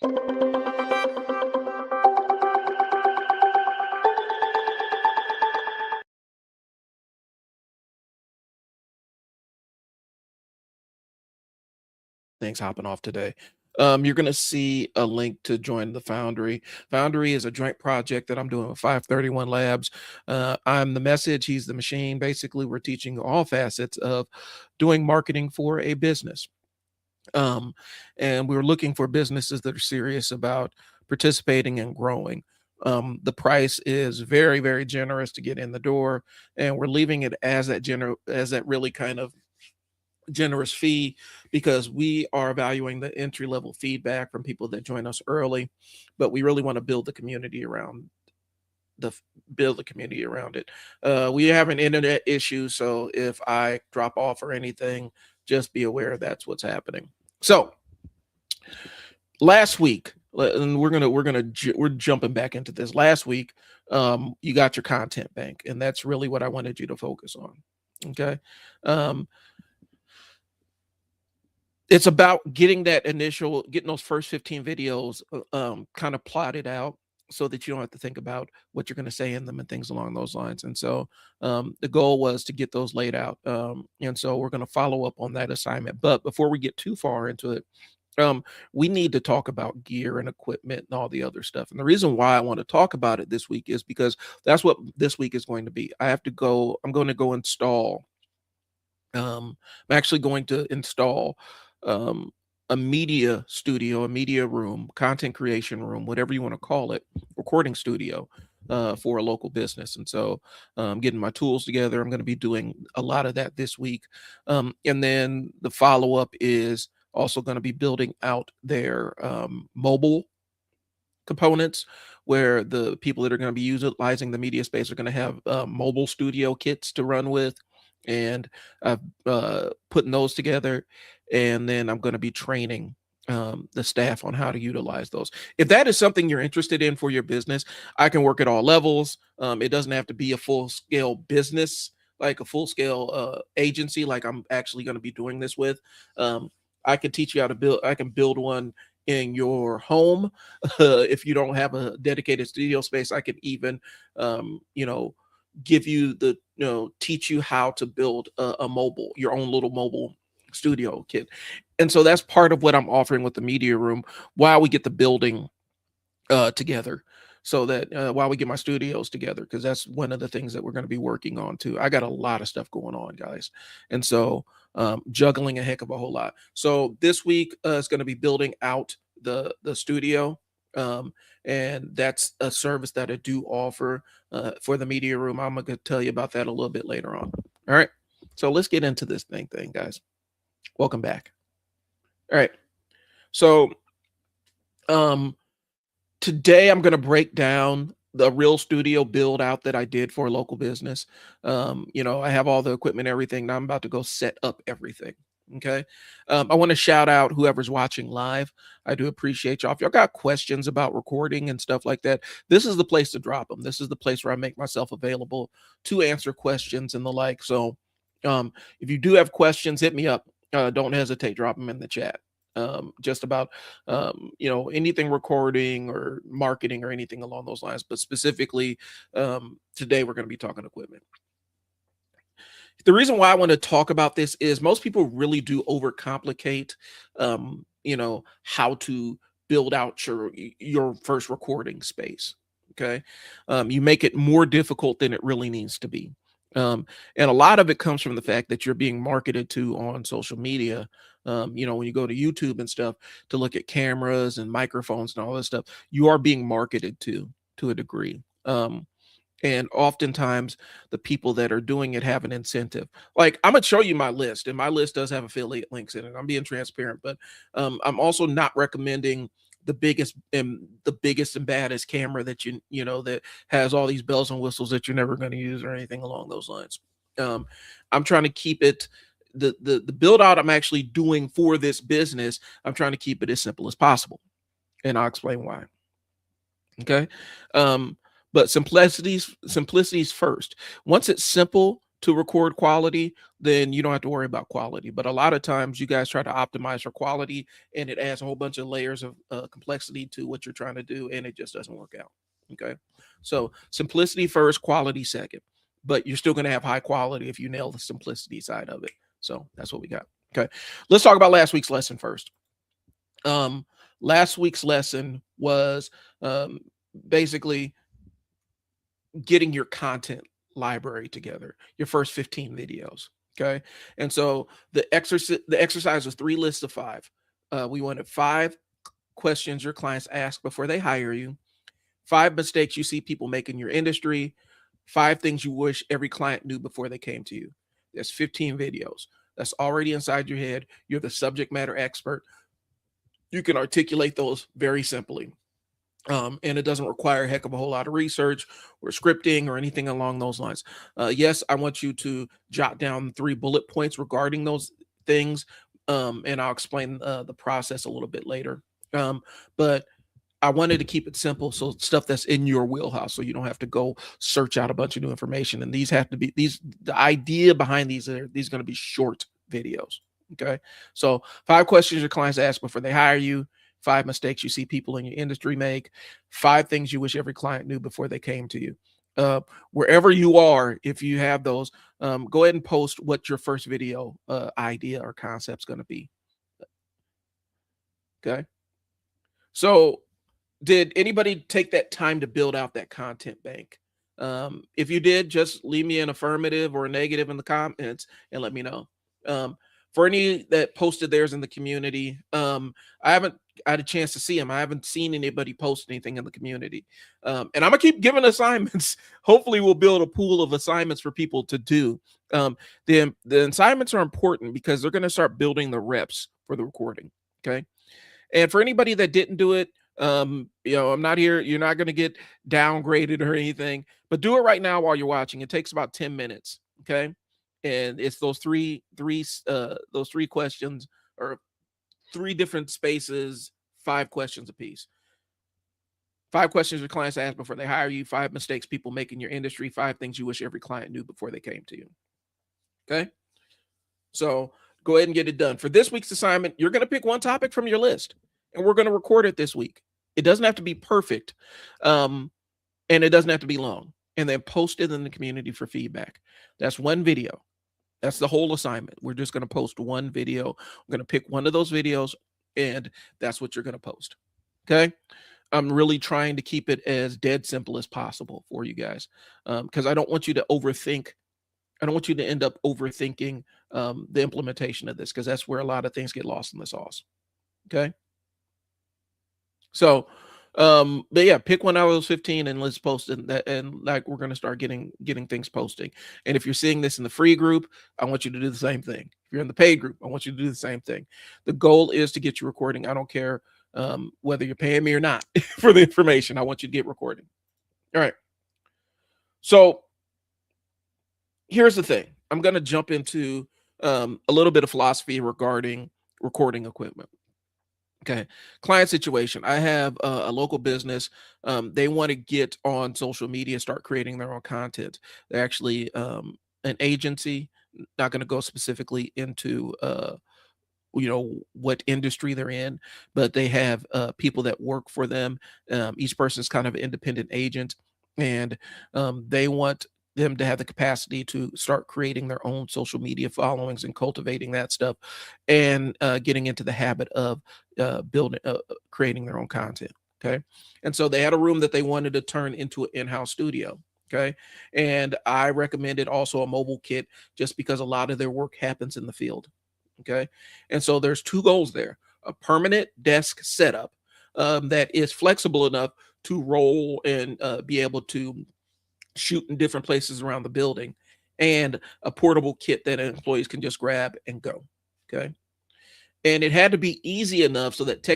Things hopping off today. You're going to see a link to join the Foundry. Foundry is a joint project that I'm doing with 531 Labs. I'm the message, he's the machine. Basically, we're teaching all facets of doing marketing for a business. Um, and we're looking for businesses that are serious about participating and growing. The price is very, very generous to get in the door, and we're leaving it as that really kind of generous fee because we are valuing the entry level feedback from people that join us early, but we really want to the build the community around it. We have an internet issue, so if I drop off or anything, just be aware that's what's happening. So last week, and we're jumping back into this. Last week, you got your content bank, and that's really what I wanted you to focus on. Okay. Um, it's about getting getting those first 15 videos kind of plotted out so that you don't have to think about what you're going to say in them and things along those lines. And so the goal was to get those laid out. And so we're going to follow up on that assignment. But before we get too far into it, we need to talk about gear and equipment and all the other stuff. And the reason why I want to talk about it this week is because that's what this week is going to be. I'm going to go install. I'm actually going to install um, a media studio, a media room, content creation room, whatever you want to call it, recording studio for a local business. And so getting my tools together. I'm going to be doing a lot of that this week. And then the follow up is also going to be building out their mobile components where the people that are going to be utilizing the media space are going to have mobile studio kits to run with, and I've putting those together, and then I'm going to be training the staff on how to utilize those. If that is something you're interested in for your business, I can work at all levels. It doesn't have to be a full scale business, like a full scale agency, like I'm actually going to be doing this with. Um, I can teach you how to build. I can build one in your home. If you don't have a dedicated studio space, I could even, give you teach you how to build your own little mobile studio kit. And so that's part of what I'm offering with the media room while we get the building together. So that while we get my studios together, because that's one of the things that we're going to be working on too. I got a lot of stuff going on, guys. And so juggling a heck of a whole lot. So this week is going to be building out the studio. And that's a service that I do offer for the media room. I'm going to tell you about that a little bit later on. All right. So let's get into this thing, guys. Welcome back. All right. So today I'm going to break down the real studio build out that I did for a local business. I have all the equipment, everything. Now I'm about to go set up everything. Okay. I want to shout out whoever's watching live. I do appreciate y'all. If y'all got questions about recording and stuff like that, this is the place to drop them. This is the place where I make myself available to answer questions and the like. So if you do have questions, hit me up. Don't hesitate, drop them in the chat. Just about anything recording or marketing or anything along those lines, but specifically today we're going to be talking equipment. The reason why I want to talk about this is most people really do overcomplicate how to build out your first recording space. Okay. You make it more difficult than it really needs to be. And a lot of it comes from the fact that you're being marketed to on social media. When you go to YouTube and stuff to look at cameras and microphones and all this stuff, you are being marketed to a degree. And oftentimes the people that are doing it have an incentive. Like I'm gonna show you my list, and my list does have affiliate links in it. I'm being transparent, but I'm also not recommending the biggest and baddest camera that that has all these bells and whistles that you're never going to use or anything along those lines. I'm trying to keep it the build out I'm actually doing for this business. I'm trying to keep it as simple as possible, and I'll explain why. Okay. But simplicity's first. Once it's simple, to record quality, then you don't have to worry about quality. But a lot of times you guys try to optimize for quality and it adds a whole bunch of layers of complexity to what you're trying to do, and it just doesn't work out. Okay. So simplicity first, quality second. But you're still going to have high quality if you nail the simplicity side of it. So that's what we got. Okay. Let's talk about last week's lesson first. Um, Last week's lesson was basically getting your content library together, your first 15 videos. Okay. And so the exercise was 3 lists of 5. We wanted 5 questions your clients ask before they hire you, 5 mistakes you see people make in your industry, 5 things you wish every client knew before they came to you. There's 15 videos. That's already inside your head. You're the subject matter expert. You can articulate those very simply. And it doesn't require a heck of a whole lot of research or scripting or anything along those lines. Yes, I want you to jot down 3 bullet points regarding those things, and I'll explain the process a little bit later. But I wanted to keep it simple, so stuff that's in your wheelhouse, so you don't have to go search out a bunch of new information. And these have to be the idea behind these are these going to be short videos. Okay, so 5 questions your clients ask before they hire you, 5 mistakes you see people in your industry make, 5 things you wish every client knew before they came to you. Wherever you are, if you have those, go ahead and post what your first video idea or concept's going to be. Okay, so did anybody take that time to build out that content bank? If you did, just leave me an affirmative or a negative in the comments and let me know. For any that posted theirs in the community, I haven't had a chance to see them. I haven't seen anybody post anything in the community. And I'm gonna keep giving assignments. Hopefully, we'll build a pool of assignments for people to do. The assignments are important because they're gonna start building the reps for the recording. Okay. And for anybody that didn't do it, I'm not here. You're not going to get downgraded or anything, but do it right now while you're watching. It takes about 10 minutes. Okay. And it's those 3 questions or 3 different spaces, 5 questions apiece. 5 questions your clients ask before they hire you, 5 mistakes people make in your industry, 5 things you wish every client knew before they came to you. Okay. So go ahead and get it done. For this week's assignment, you're going to pick one topic from your list and we're going to record it this week. It doesn't have to be perfect, and it doesn't have to be long. And then post it in the community for feedback. That's one video. That's the whole assignment. We're just going to post one video. We're going to pick one of those videos, and that's what you're going to post. Okay. I'm really trying to keep it as dead simple as possible for you guys, because I don't want you to overthink. I don't want you to end up overthinking the implementation of this, because that's where a lot of things get lost in the sauce. Okay. So, but yeah, pick one out of those 15 and let's post it. And like we're gonna start getting things posting. And if you're seeing this in the free group, I want you to do the same thing. If you're in the paid group, I want you to do the same thing. The goal is to get you recording. I don't care whether you're paying me or not for the information. I want you to get recording. All right. So here's the thing. I'm gonna jump into a little bit of philosophy regarding recording equipment. Okay. Client situation. I have a local business. They want to get on social media, start creating their own content. They're actually an agency, not going to go specifically into what industry they're in, but they have people that work for them. Each person is kind of an independent agent, and they want them to have the capacity to start creating their own social media followings and cultivating that stuff, and getting into the habit of building creating their own content. Okay. And so they had a room that they wanted to turn into an in-house studio. Okay. And I recommended also a mobile kit, just because a lot of their work happens in the field. Okay. And so there's 2 goals there: a permanent desk setup that is flexible enough to roll and be able to shoot in different places around the building, and a portable kit that employees can just grab and go. Okay. And it had to be easy enough so that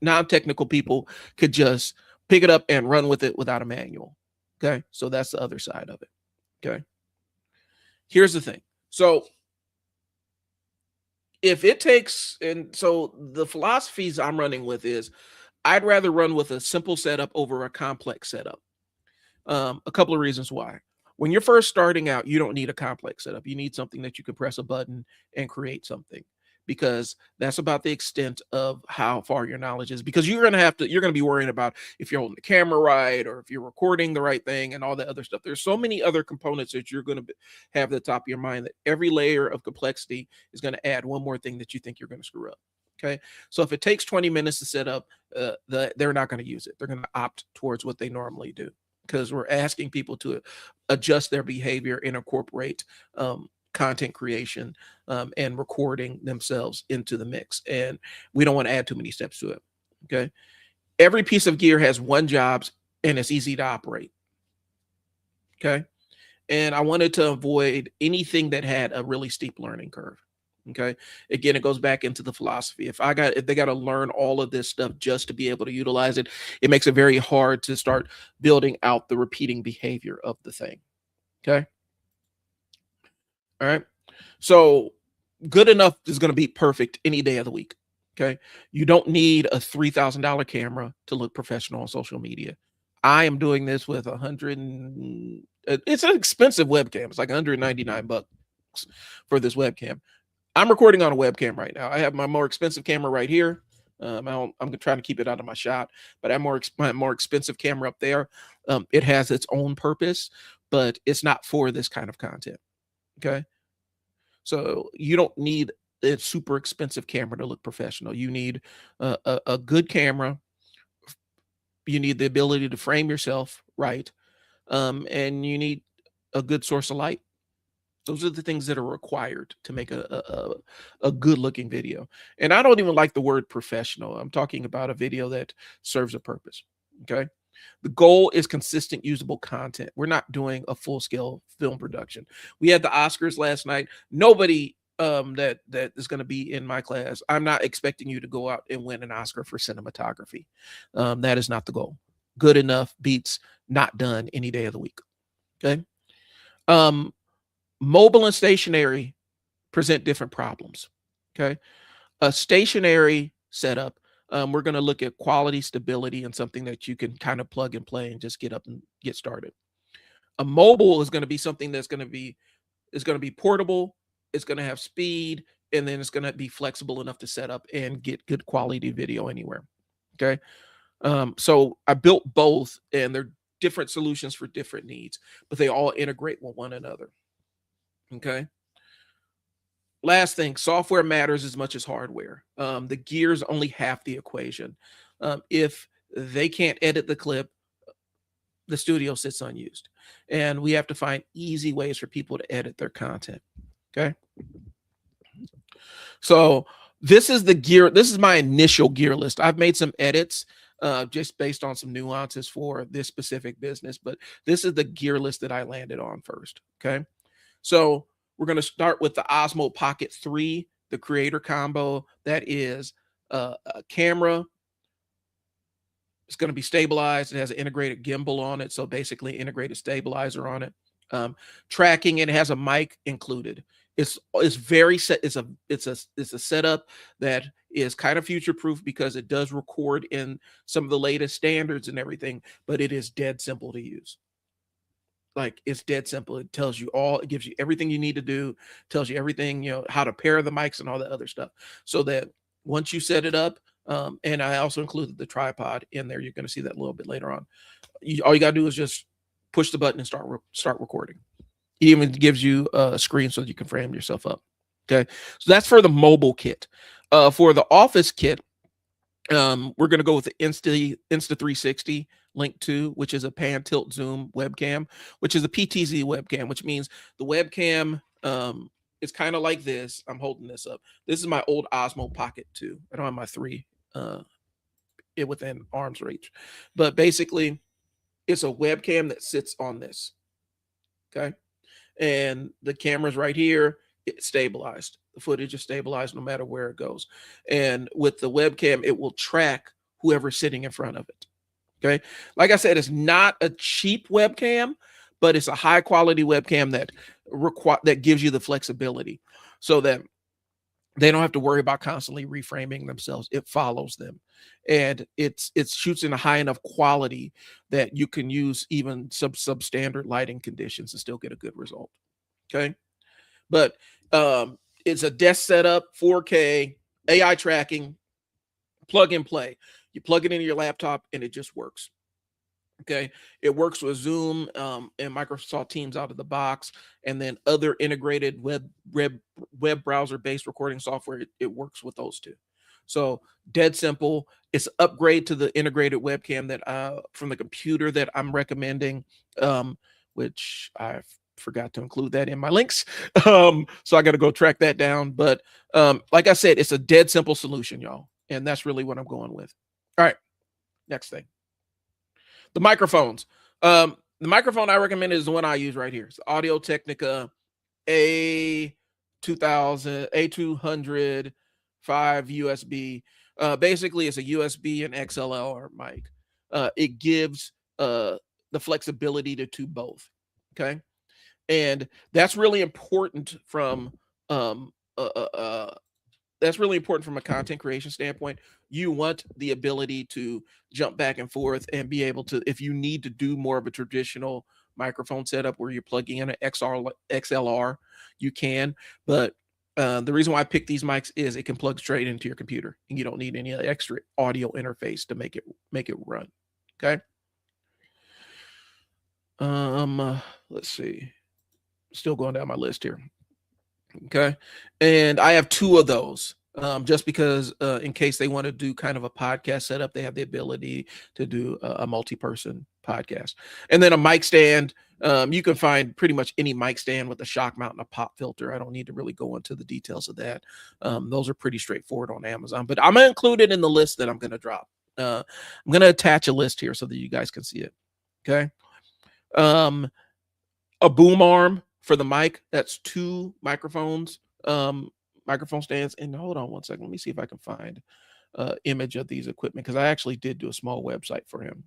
non-technical people could just pick it up and run with it without a manual. Okay. So that's the other side of it. Okay. Here's the thing. So if it takes, and so the philosophies I'm running with is I'd rather run with a simple setup over a complex setup. A couple of reasons why. When you're first starting out, you don't need a complex setup. You need something that you can press a button and create something, because that's about the extent of how far your knowledge is. Because you're going to be worrying about if you're holding the camera right, or if you're recording the right thing, and all that other stuff. There's so many other components that you're going to have at the top of your mind, that every layer of complexity is going to add one more thing that you think you're going to screw up. Okay. So if it takes 20 minutes to set up, they're not going to use it. They're going to opt towards what they normally do, because we're asking people to adjust their behavior and incorporate content creation and recording themselves into the mix. And we don't want to add too many steps to it. Okay. Every piece of gear has one job, and it's easy to operate. Okay. And I wanted to avoid anything that had a really steep learning curve. Okay. Again, it goes back into the philosophy. If they got to learn all of this stuff just to be able to utilize it, it makes it very hard to start building out the repeating behavior of the thing. Okay. All right. So good enough is going to be perfect any day of the week. Okay. You don't need a $3,000 camera to look professional on social media. I am doing this with it's an expensive webcam. It's like $199 for this webcam. I'm recording on a webcam right now. I have my more expensive camera right here. I'm trying to keep it out of my shot, but I have my more expensive camera up there. It has its own purpose, but it's not for this kind of content. Okay. So you don't need a super expensive camera to look professional. You need a good camera. You need the ability to frame yourself right. And you need a good source of light. Those are the things that are required to make a good looking video. And I don't even like the word professional. I'm talking about a video that serves a purpose. Okay. The goal is consistent, usable content. We're not doing a full scale film production. We had the Oscars last night. Nobody that is going to be in my class, I'm not expecting you to go out and win an Oscar for cinematography. That is not the goal. Good enough beats not done any day of the week. Okay. Mobile and stationary present different problems. Okay. A stationary setup, we're going to look at quality, stability, and something that you can kind of plug and play and just get up and get started. A mobile is going to be something that's going to be portable. It's going to have speed, and then it's going to be flexible enough to set up and get good quality video anywhere. Okay. So I built both, and they're different solutions for different needs, but they all integrate with one another. Okay. Last thing, software matters as much as hardware. The gear's only half the equation. If they can't edit the clip, the studio sits unused. And we have to find easy ways for people to edit their content. Okay. So this is the gear. This is my initial gear list. I've made some edits just based on some nuances for this specific business, but this is the gear list that I landed on first. Okay. So we're going to start with the Osmo Pocket 3, the creator combo. That is a camera. It's going to be stabilized. It has an integrated gimbal on it. So basically integrated stabilizer on it. Tracking, and it has a mic included. It's very set. It's a setup that is kind of future proof because it does record in some of the latest standards and everything, but it is dead simple to use. Like, it's dead simple. It tells you all, it gives you everything you need to do, tells you everything, how to pair the mics and all that other stuff. So that once you set it up, and I also included the tripod in there. You're going to see that a little bit later on. All you got to do is just push the button and start recording. It even gives you a screen so that you can frame yourself up. Okay. So that's for the mobile kit. For the office kit, we're going to go with the Insta360 Link 2, which is a pan tilt zoom webcam, which is a PTZ webcam, which means the webcam is kind of like this. I'm holding this up. This is my old Osmo Pocket 2. I don't have my 3 within arm's reach, but basically it's a webcam that sits on this. Okay. And the camera's right here. It's stabilized. The footage is stabilized no matter where it goes. And with the webcam, it will track whoever's sitting in front of it. Okay. Like I said, it's not a cheap webcam, but it's a high quality webcam that gives you the flexibility so that They don't have to worry about constantly reframing themselves. It follows them, and it shoots in a high enough quality that you can use even substandard lighting conditions and still get a good result. Okay, but it's a desk setup, 4K, AI tracking, plug and play. You plug it into your laptop and it just works. Okay, it works with Zoom and Microsoft Teams out of the box, and then other integrated web browser based recording software. It works with those two. So dead simple. It's an upgrade to the integrated webcam that from the computer that I'm recommending, which I forgot to include that in my links. So I got to go track that down. But like I said, it's a dead simple solution, y'all, and that's really what I'm going with. All right, next thing. The microphones. The microphone I recommend is the one I use right here. It's Audio Technica A200 5 USB. Basically, it's a USB and XLR mic. It gives the flexibility to do both. Okay, and that's really important from um, uh, uh, uh, that's really important from a content creation standpoint. You want the ability to jump back and forth and be able to, if you need to do more of a traditional microphone setup where you're plugging in an XLR, you can. But the reason why I picked these mics is it can plug straight into your computer, and you don't need any extra audio interface to make it run. Okay. Let's see. Still going down my list here. Okay. And I have two of those. Just because in case they want to do kind of a podcast setup, they have the ability to do a multi-person podcast. And then a mic stand. You can find pretty much any mic stand with a shock mount and a pop filter. I don't need to really go into the details of that. Those are pretty straightforward on Amazon, but I'm going to include it in the list that I'm going to drop. I'm going to attach a list here so that you guys can see it. Okay. A boom arm for the mic. That's two microphones, microphone stands. And hold on one second. Let me see if I can find image of these equipment, because I actually did do a small website for him.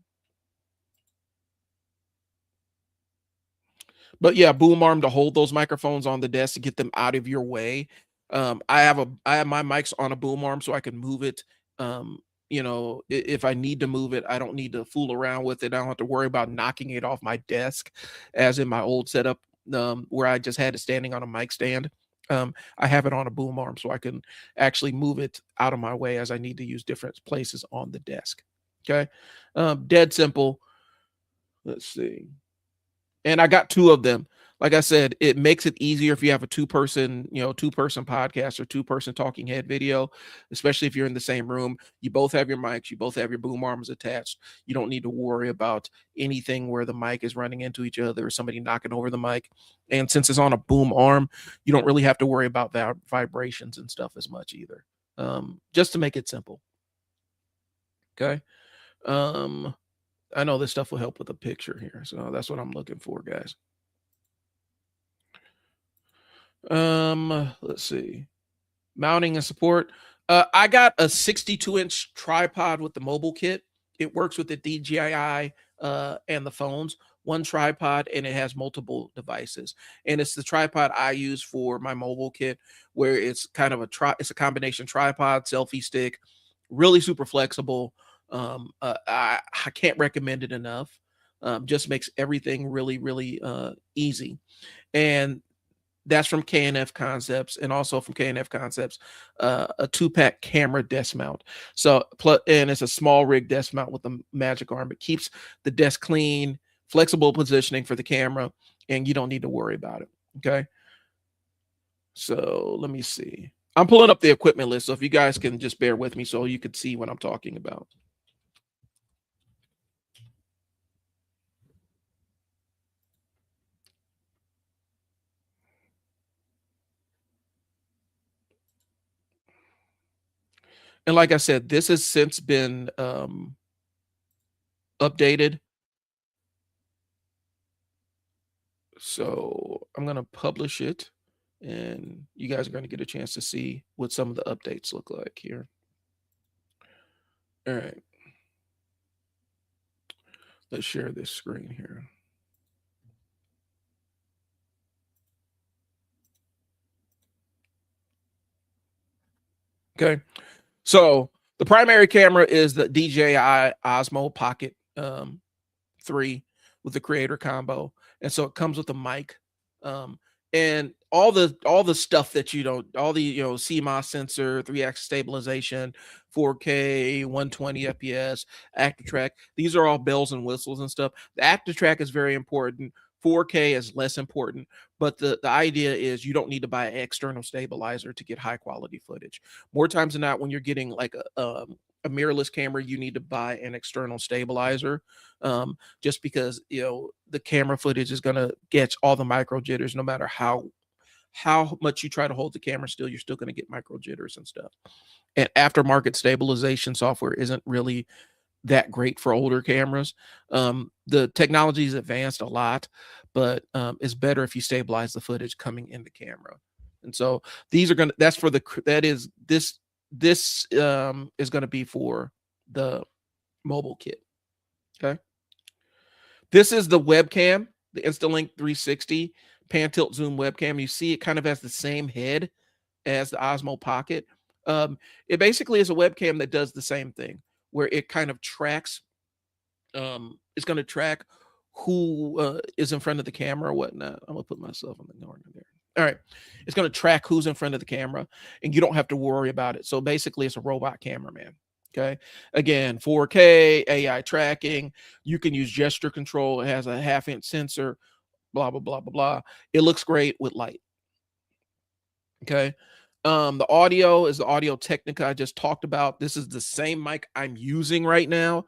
But yeah, boom arm to hold those microphones on the desk to get them out of your way. I have my mics on a boom arm so I can move it. If I need to move it, I don't need to fool around with it. I don't have to worry about knocking it off my desk, as in my old setup, where I just had it standing on a mic stand. I have it on a boom arm so I can actually move it out of my way as I need to use different places on the desk. Okay, dead simple. Let's see. And I got two of them. Like I said, it makes it easier if you have a two-person podcast or two-person talking head video, especially if you're in the same room. You both have your mics, you both have your boom arms attached. You don't need to worry about anything where the mic is running into each other or somebody knocking over the mic. And since it's on a boom arm, you don't really have to worry about vibrations and stuff as much either. Just to make it simple. Okay. I know this stuff will help with a picture here, so that's what I'm looking for, guys. Let's see. Mounting and support. I got a 62-inch tripod with the mobile kit. It works with the DJI and the phones. One tripod, and it has multiple devices. And it's the tripod I use for my mobile kit, where it's kind of it's a combination tripod, selfie stick, really super flexible. I can't recommend it enough. Just makes everything really, really easy. And that's from KNF Concepts, and also from KNF Concepts, a 2-pack camera desk mount. So, and it's a small rig desk mount with a magic arm. It keeps the desk clean, flexible positioning for the camera, and you don't need to worry about it. Okay. So let me see. I'm pulling up the equipment list, so if you guys can just bear with me so you can see what I'm talking about. And like I said, this has since been updated. So I'm going to publish it, and you guys are going to get a chance to see what some of the updates look like here. All right. Let's share this screen here. Okay. So the primary camera is the DJI Osmo Pocket 3 with the creator combo. And so it comes with a mic. Um, and all the stuff that you don't, all the CMOS sensor, 3-axis stabilization, 4K, 120 FPS, active track. These are all bells and whistles and stuff. The active track is very important. 4K is less important, but the idea is you don't need to buy an external stabilizer to get high quality footage. More times than not, when you're getting like a mirrorless camera, you need to buy an external stabilizer, just because the camera footage is going to get all the micro jitters no matter how much you try to hold the camera still. You're still going to get micro jitters and stuff. And aftermarket stabilization software isn't really that great for older cameras. The technology is advanced a lot, but it's better if you stabilize the footage coming in the camera. And so these are gonna that's for the that is this is going to be for the mobile kit. Okay. This is the webcam, the Instalink 360 pan tilt zoom webcam. You see it kind of has the same head as the Osmo Pocket. It basically is a webcam that does the same thing, where it kind of tracks. It's going to track who is in front of the camera or whatnot. I'm gonna put myself in the corner there. All right, it's going to track who's in front of the camera, and you don't have to worry about it. So basically, it's a robot cameraman. Okay. Again, 4K, AI tracking. You can use gesture control. It has a 1/2-inch sensor. Blah blah blah blah blah. It looks great with light. Okay. The audio is the Audio Technica I just talked about. This is the same mic I'm using right now.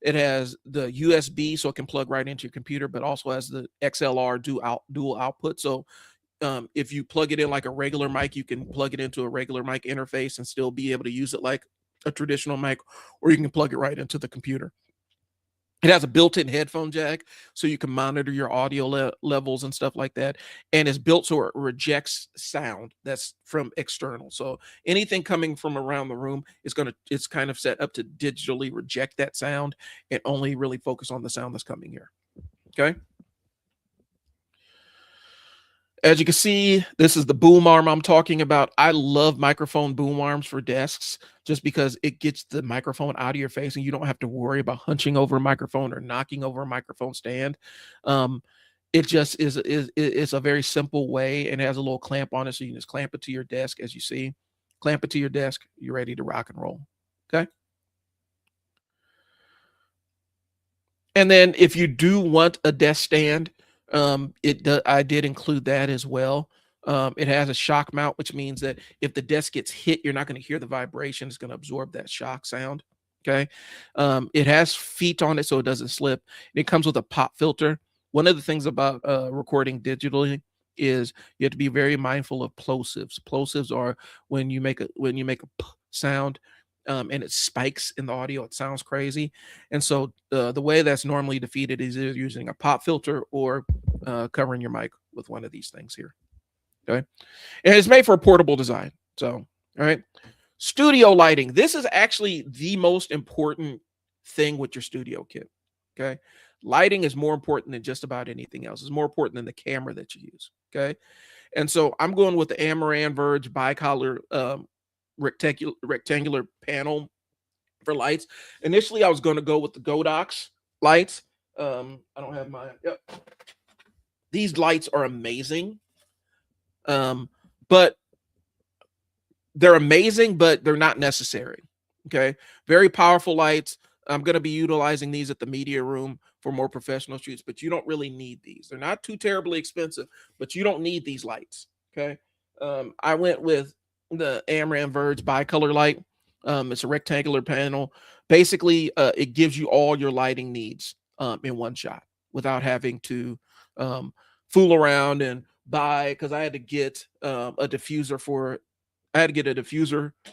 It has the USB, so it can plug right into your computer, but also has the XLR dual output. So if you plug it in like a regular mic, you can plug it into a regular mic interface and still be able to use it like a traditional mic, or you can plug it right into the computer. It has a built-in headphone jack, so you can monitor your audio levels and stuff like that. And it's built so it rejects sound that's from external. So anything coming from around the room it's kind of set up to digitally reject that sound and only really focus on the sound that's coming here. Okay. As you can see, this is the boom arm I'm talking about. I love microphone boom arms for desks just because it gets the microphone out of your face and you don't have to worry about hunching over a microphone or knocking over a microphone stand. Um, it just it's a very simple way, and it has a little clamp on it, so you can just clamp it to your desk. As you see, clamp it to your desk, you're ready to rock and roll. Okay. And then if you do want a desk stand, I did include that as well. It has a shock mount, which means that if the desk gets hit, you're not going to hear the vibration. It's going to absorb that shock sound. Okay. It has feet on it so it doesn't slip. It comes with a pop filter. One of the things about recording digitally is you have to be very mindful of plosives. Plosives are when you make a p sound, and it spikes in the audio. It sounds crazy. And so the way that's normally defeated is either using a pop filter or covering your mic with one of these things here. Okay. And it's made for a portable design. So, all right. Studio lighting. This is actually the most important thing with your studio kit. Okay. Lighting is more important than just about anything else. It's more important than the camera that you use. Okay. And so I'm going with the Amaran Verge bicolor rectangular panel for lights. Initially, I was going to go with the Godox lights. I don't have mine. Yep. These lights are amazing. But they're amazing, but they're not necessary. Okay. Very powerful lights. I'm going to be utilizing these at the media room for more professional shoots, but you don't really need these. They're not too terribly expensive, but you don't need these lights. Okay. I went with the Amram Verge bicolor light. It's a rectangular panel. Basically, it gives you all your lighting needs in one shot without having to fool around and buy, because I had to get a diffuser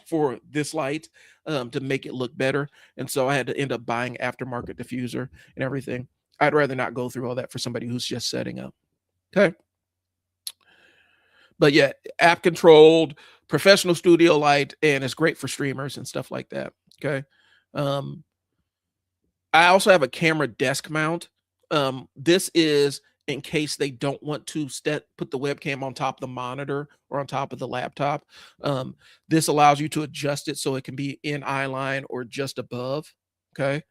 for this light to make it look better. And so I had to end up buying aftermarket diffuser and everything. I'd rather not go through all that for somebody who's just setting up. Okay. But yeah, app controlled, professional studio light, and it's great for streamers and stuff like that. Okay. Um, I also have a camera desk mount. This is in case they don't want to put the webcam on top of the monitor or on top of the laptop. Um, this allows you to adjust it so it can be in eye line or just above. Okay.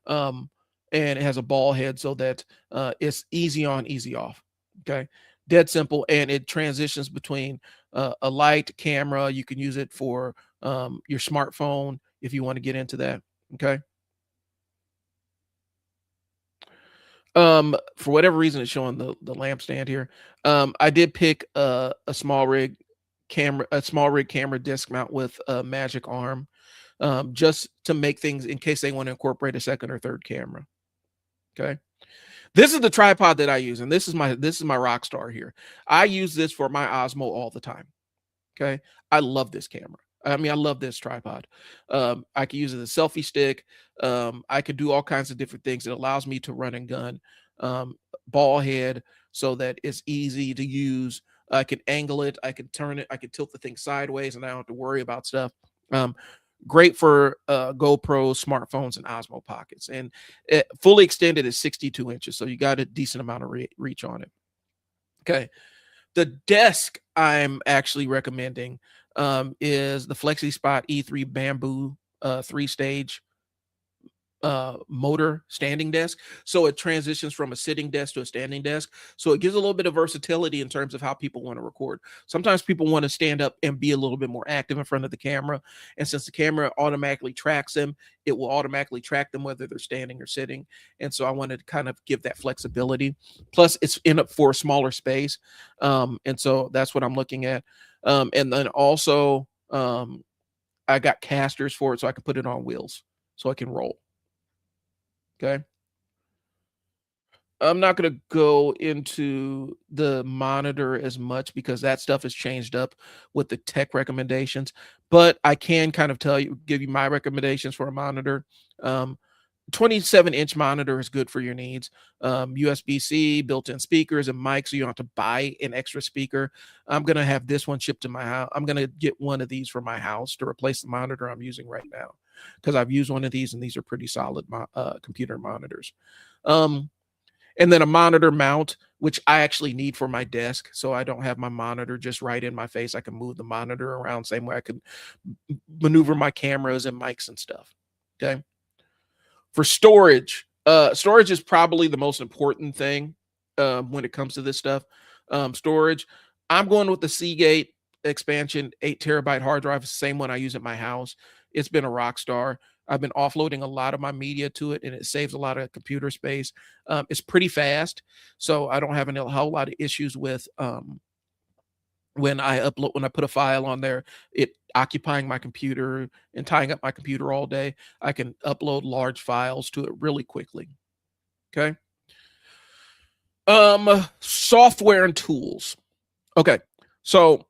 Um, and it has a ball head so that it's easy on, easy off. Okay. Dead simple. And it transitions between a light camera. You can use it for your smartphone if you want to get into that. Okay. For whatever reason, it's showing the lampstand here. I did pick a small rig camera disc mount with a magic arm, just to make things in case they want to incorporate a second or third camera. Okay. This is the tripod that I use, and this is my rock star here. I use this for my Osmo all the time. Okay. I love this camera. I mean, I love this tripod. I can use it as a selfie stick. I can do all kinds of different things. It allows me to run and gun, um, ball head so that it's easy to use. I can angle it. I can turn it. I can tilt the thing sideways and I don't have to worry about stuff. Um, Great for GoPro, smartphones, and Osmo pockets. And fully extended is 62 inches. So you got a decent amount of reach on it. Okay. The desk I'm actually recommending is the FlexiSpot E3 Bamboo 3-stage motor standing desk. So it transitions from a sitting desk to a standing desk. So it gives a little bit of versatility in terms of how people want to record. Sometimes people want to stand up and be a little bit more active in front of the camera. And since the camera automatically tracks them, it will automatically track them whether they're standing or sitting. And so I wanted to kind of give that flexibility. Plus, it's in up for a smaller space. And so that's what I'm looking at. And then also, I got casters for it so I can put it on wheels so I can roll. Okay. I'm not going to go into the monitor as much because that stuff has changed up with the tech recommendations, but I can kind of give you my recommendations for a monitor. 27-inch monitor is good for your needs. USB-C, built-in speakers, and mics, so you don't have to buy an extra speaker. I'm going to have this one shipped to my house. I'm going to get one of these for my house to replace the monitor I'm using right now because I've used one of these, and these are pretty solid computer monitors. And then a monitor mount, which I actually need for my desk, so I don't have my monitor just right in my face. I can move the monitor around, same way I can maneuver my cameras and mics and stuff. Okay. For storage, storage is probably the most important thing when it comes to this stuff. Storage, I'm going with the Seagate expansion 8 terabyte hard drive, the same one I use at my house. It's been a rock star. I've been offloading a lot of my media to it, and it saves a lot of computer space. It's pretty fast, so I don't have a whole lot of issues with when I put a file on there, it occupying my computer and tying up my computer all day. I can upload large files to it really quickly. Okay. Software and tools. Okay. So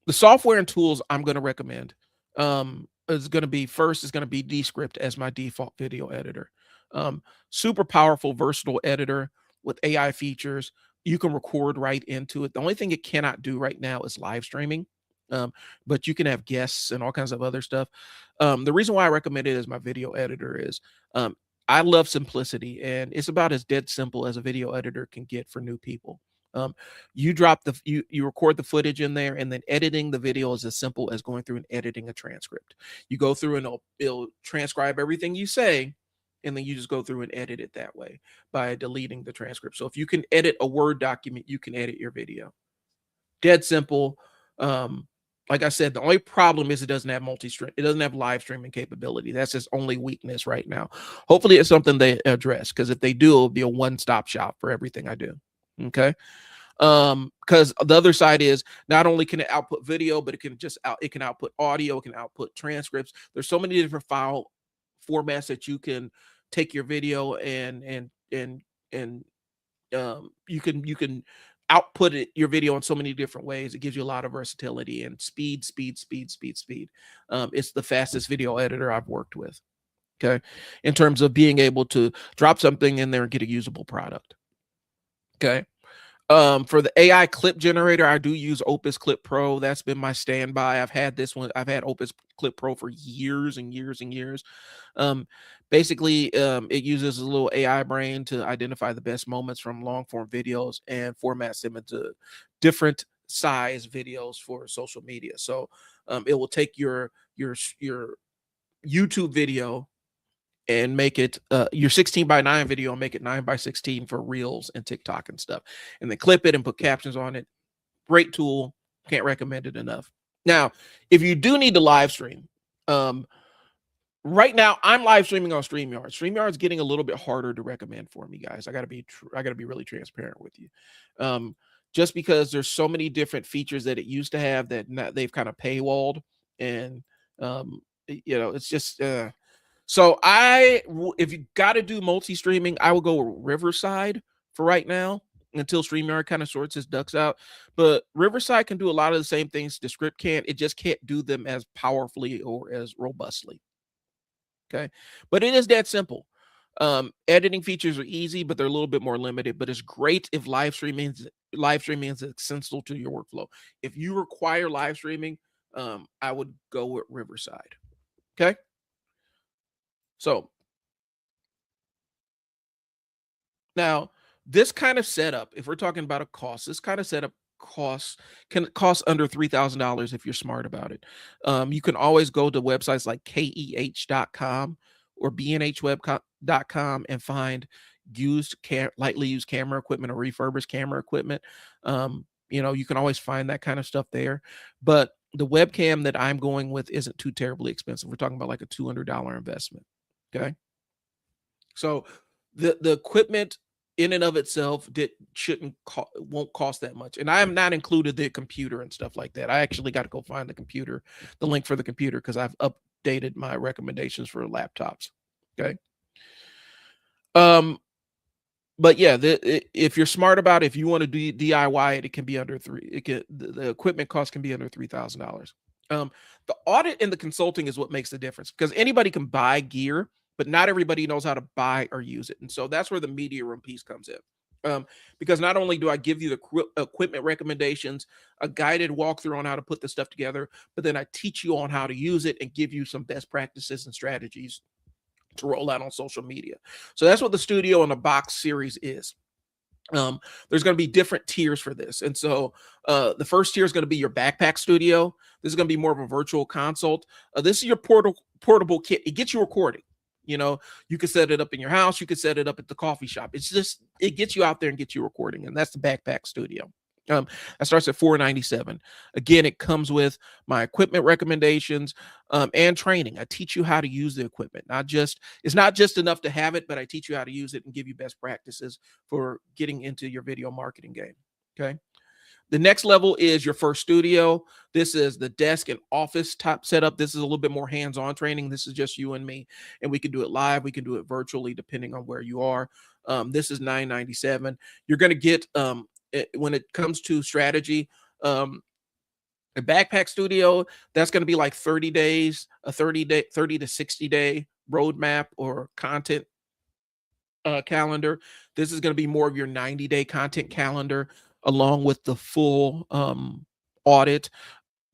the software and tools I'm going to recommend is going to be Descript as my default video editor. Super powerful, versatile editor with AI features. You can record right into it. The only thing it cannot do right now is live streaming. But you can have guests and all kinds of other stuff. The reason why I recommend it as my video editor is I love simplicity, and it's about as dead simple as a video editor can get for new people. You record the footage in there, and then editing the video is as simple as going through and editing a transcript. You go through and it'll transcribe everything you say, and then you just go through and edit it that way by deleting the transcript. So if you can edit a Word document, you can edit your video. Dead simple. Like I said, the only problem is it doesn't have multi-stream. It doesn't have live streaming capability. That's its only weakness right now. Hopefully, it's something they address, because if they do, it'll be a one-stop shop for everything I do. Okay. Because the other side is not only can it output video, but it can output audio, it can output transcripts. There's so many different file formats that you can take your video and you can output your video in so many different ways. It gives you a lot of versatility and speed. It's the fastest video editor I've worked with. Okay. In terms of being able to drop something in there and get a usable product. Okay. For the AI clip generator, I do use Opus Clip Pro. That's been my standby. I've had this one. I've had Opus Clip Pro for years and years and years. Um, Basically, it uses a little AI brain to identify the best moments from long form videos and formats them into different size videos for social media. So it will take your YouTube video and make it your 16 by 9 video and make it 9 by 16 for reels and TikTok and stuff. And then clip it and put captions on it. Great tool. Can't recommend it enough. Now, if you do need to live stream, um, right now I'm live streaming on StreamYard. StreamYard's getting a little bit harder to recommend for me, guys. I gotta be really transparent with you. Um, just because there's so many different features that it used to have that they've kind of paywalled, and it's just so if you got to do multi-streaming, I will go with Riverside for right now until StreamYard kind of sorts its ducks out. But Riverside can do a lot of the same things the script can. It just can't do them as powerfully or as robustly. Okay. But it is that simple. Editing features are easy, but they're a little bit more limited. But it's great if live streaming is essential to your workflow. If you require live streaming, I would go with Riverside. Okay. So now, this kind of setup, if we're talking about a cost, this kind of setup can cost under $3,000 if you're smart about it. You can always go to websites like keh.com or bnhweb.com and find lightly used camera equipment or refurbished camera equipment. You can always find that kind of stuff there. But the webcam that I'm going with isn't too terribly expensive. We're talking about like a $200 investment. Okay. So the equipment in and of itself won't cost that much. And I have not included the computer and stuff like that. I actually got to go find the link for the computer, because I've updated my recommendations for laptops. Okay. Um, but yeah, if you're smart about it, if you want to do DIY it, it can be under the equipment cost can be under $3,000. The audit and the consulting is what makes the difference, because anybody can buy gear, but not everybody knows how to buy or use it. And so that's where the media room piece comes in. Because not only do I give you the equipment recommendations, a guided walkthrough on how to put this stuff together, but then I teach you on how to use it and give you some best practices and strategies to roll out on social media. So that's what the Studio in a Box series is. There's going to be different tiers for this. And so the first tier is going to be your backpack studio. This is going to be more of a virtual consult. This is your portable kit. It gets you recording. You can set it up in your house. You can set it up at the coffee shop. It gets you out there and gets you recording. And that's the backpack studio. That starts at $497. Again, it comes with my equipment recommendations and training. I teach you how to use the equipment. It's not just enough to have it, but I teach you how to use it and give you best practices for getting into your video marketing game. Okay. The next level is your first studio. This is the desk and office type setup. This is a little bit more hands-on training. This is just you and me, and we can do it live. We can do it virtually, depending on where you are. This is $997. You're going to get when it comes to strategy, a backpack studio, that's going to be like 30 days, a 30 to 60 day roadmap or content calendar. This is going to be more of your 90-day content calendar, along with the full audit,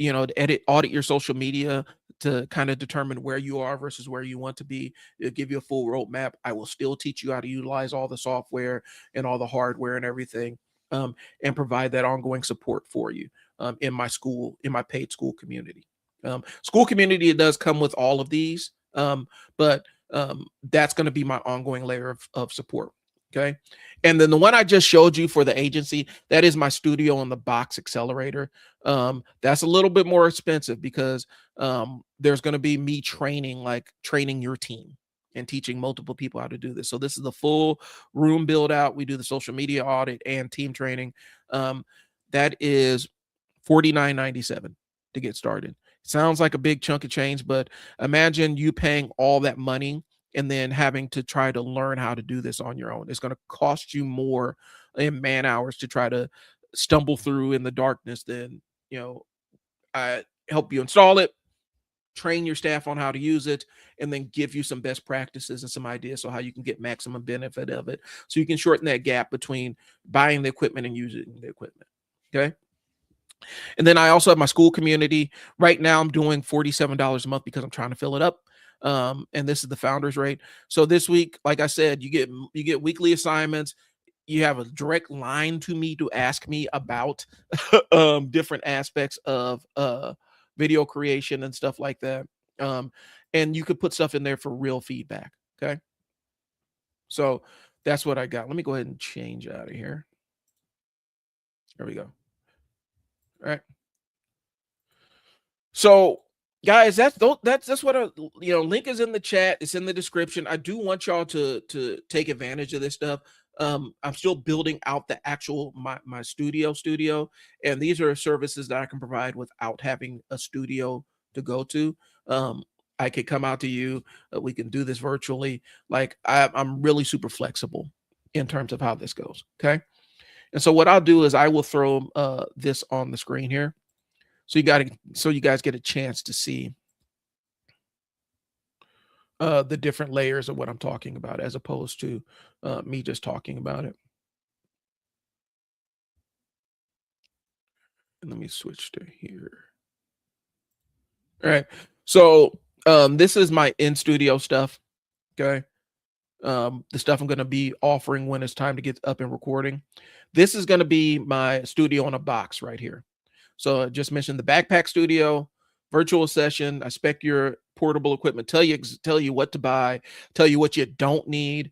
to audit your social media to kind of determine where you are versus where you want to be. It'll give you a full roadmap. I will still teach you how to utilize all the software and all the hardware and everything, and provide that ongoing support for you in my paid school community. School community, it does come with all of these, but that's going to be my ongoing layer of support. Okay. And then the one I just showed you for the agency, that is my Studio in the Box accelerator. That's a little bit more expensive because there's going to be me training your team and teaching multiple people how to do this. So this is the full room build out. We do the social media audit and team training. That is $49.97 to get started. Sounds like a big chunk of change, but imagine you paying all that money and then having to try to learn how to do this on your own. It's going to cost you more in man hours to try to stumble through in the darkness than, I help you install it. train your staff on how to use it, and then give you some best practices and some ideas on how you can get maximum benefit of it. So you can shorten that gap between buying the equipment and using the equipment. Okay. And then I also have my school community. Right now, I'm doing $47 a month because I'm trying to fill it up. And this is the founders rate. So this week, like I said, you get weekly assignments. You have a direct line to me to ask me about different aspects of video creation and stuff like that. Um, and you could put stuff in there for real feedback. Okay. So that's what I got. Let me go ahead and change out of here. There we go. All right. So, guys, that's what link is in the chat. It's in the description. I do want y'all to take advantage of this stuff. I'm still building out the actual my studio, and these are services that I can provide without having a studio to go to. I could come out to you. We can do this virtually. Like I'm really super flexible in terms of how this goes. Okay, and so what I'll do is I will throw this on the screen here. So you guys get a chance to see the different layers of what I'm talking about, as opposed to me just talking about it. And let me switch to here. All right. So this is my in studio stuff. Okay. The stuff I'm going to be offering when it's time to get up and recording. This is going to be my studio on a box right here. So I just mentioned the backpack studio, virtual session. I spec your portable equipment, tell you what to buy, tell you what you don't need,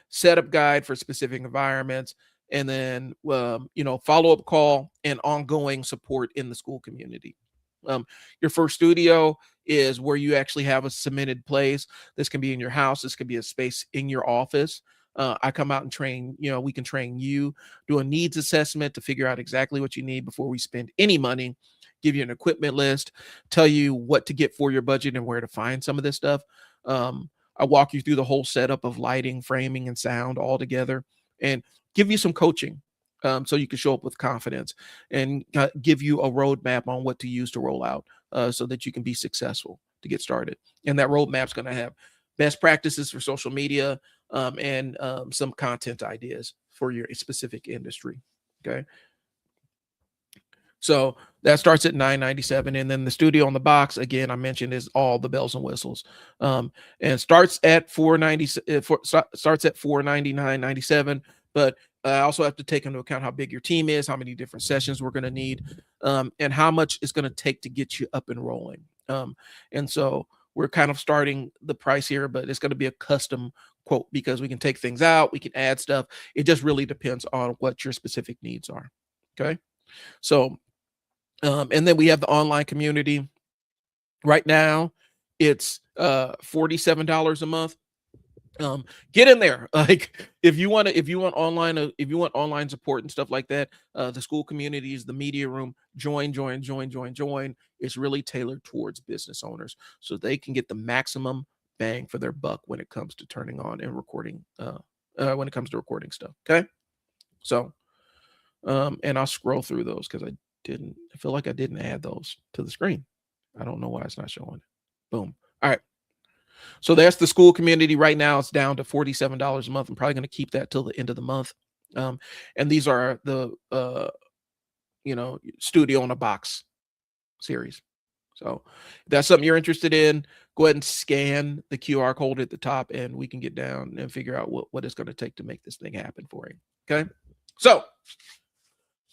setup guide for specific environments, and then follow-up call and ongoing support in the school community. Your first studio is where you actually have a cemented place. This can be in your house. This could be a space in your office. I come out and train, we can train you, do a needs assessment to figure out exactly what you need before we spend any money, give you an equipment list, tell you what to get for your budget and where to find some of this stuff. I walk you through the whole setup of lighting, framing, and sound all together, and give you some coaching so you can show up with confidence, and give you a roadmap on what to use to roll out so that you can be successful to get started. And that roadmap's going to have best practices for social media, and some content ideas for your specific industry. Okay. So that starts at $997, and then the studio on the box, again, I mentioned, is all the bells and whistles, and starts at $499.97. But I also have to take into account how big your team is, how many different sessions we're going to need, and how much it's going to take to get you up and rolling. And so we're kind of starting the price here, but it's going to be a custom quote because we can take things out, we can add stuff. It just really depends on what your specific needs are. Okay. So and then we have the online community. Right now, it's $47 a month. Get in there. Like if you want online support and stuff like that, the school community is the media room. Join. It's really tailored towards business owners so they can get the maximum bang for their buck when it comes to turning on and recording, when it comes to recording stuff. Okay. So and I'll scroll through those because I feel like I didn't add those to the screen. I don't know why it's not showing it. Boom. All right. So that's the school community. Right now it's down to $47 a month. I'm probably going to keep that till the end of the month. And these are the studio on a box series. So if that's something you're interested in, go ahead and scan the QR code at the top and we can get down and figure out what it's going to take to make this thing happen for you. Okay. So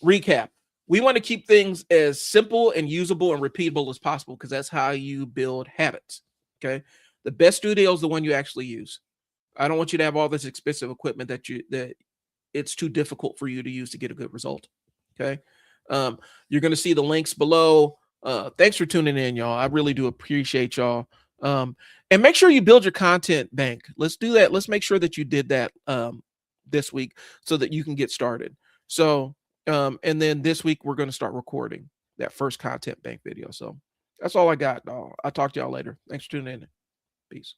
recap. We want to keep things as simple and usable and repeatable as possible because that's how you build habits. Okay. The best studio is the one you actually use. I don't want you to have all this expensive equipment that it's too difficult for you to use to get a good result. Okay. You're going to see the links below. Thanks for tuning in, y'all. I really do appreciate y'all. And make sure you build your content bank. Let's do that. Let's make sure that you did that this week so that you can get started. So, and then this week we're going to start recording that first content bank video. So that's all I got. I'll talk to y'all later. Thanks for tuning in. Peace.